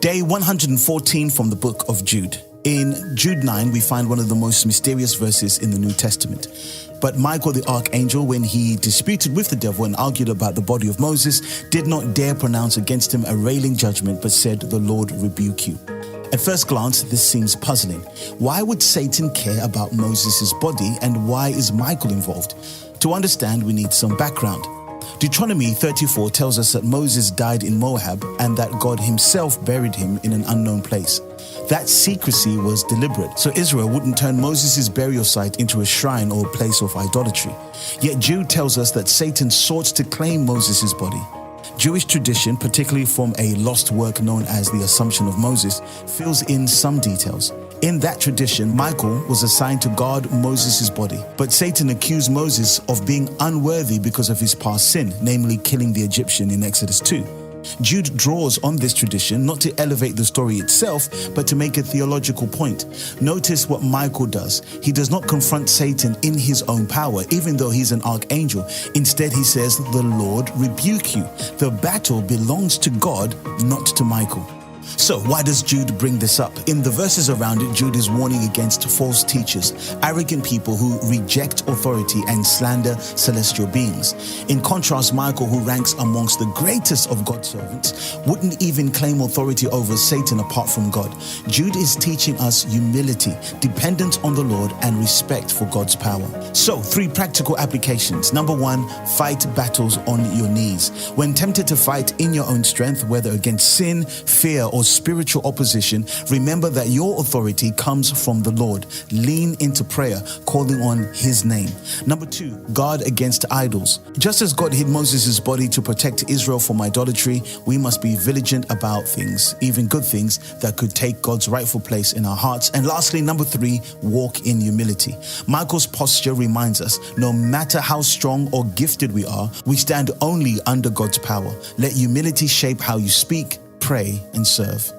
Day 114 from the book of Jude. In Jude 9, we find one of the most mysterious verses in the New Testament. But Michael the Archangel, when he disputed with the devil and argued about the body of Moses, did not dare pronounce against him a railing judgment, but said, "The Lord rebuke you." At first glance, this seems puzzling. Why would Satan care about Moses' body, and why is Michael involved? To understand, we need some background. Deuteronomy 34 tells us that Moses died in Moab and that God himself buried him in an unknown place. That secrecy was deliberate, so Israel wouldn't turn Moses' burial site into a shrine or a place of idolatry. Yet Jude tells us that Satan sought to claim Moses' body. Jewish tradition, particularly from a lost work known as the Assumption of Moses, fills in some details. In that tradition, Michael was assigned to guard Moses' body, but Satan accused Moses of being unworthy because of his past sin, namely killing the Egyptian in Exodus 2. Jude draws on this tradition not to elevate the story itself, but to make a theological point. Notice what Michael does. He does not confront Satan in his own power, even though he's an archangel. Instead, he says, "The Lord rebuke you." The battle belongs to God, not to Michael. So why does Jude bring this up? In the verses around it, Jude is warning against false teachers, arrogant people who reject authority and slander celestial beings. In contrast, Michael, who ranks amongst the greatest of God's servants, wouldn't even claim authority over Satan apart from God. Jude is teaching us humility, dependence on the Lord, and respect for God's power. So, 3 practical applications. Number 1, fight battles on your knees. When tempted to fight in your own strength, whether against sin, fear, or spiritual opposition, remember that your authority comes from the Lord. Lean into prayer, calling on His name. Number 2, guard against idols. Just as God hid Moses' body to protect Israel from idolatry, we must be vigilant about things, even good things, that could take God's rightful place in our hearts. And lastly, number 3, walk in humility. Michael's posture reminds us, no matter how strong or gifted we are, we stand only under God's power. Let humility shape how you speak, pray, and serve.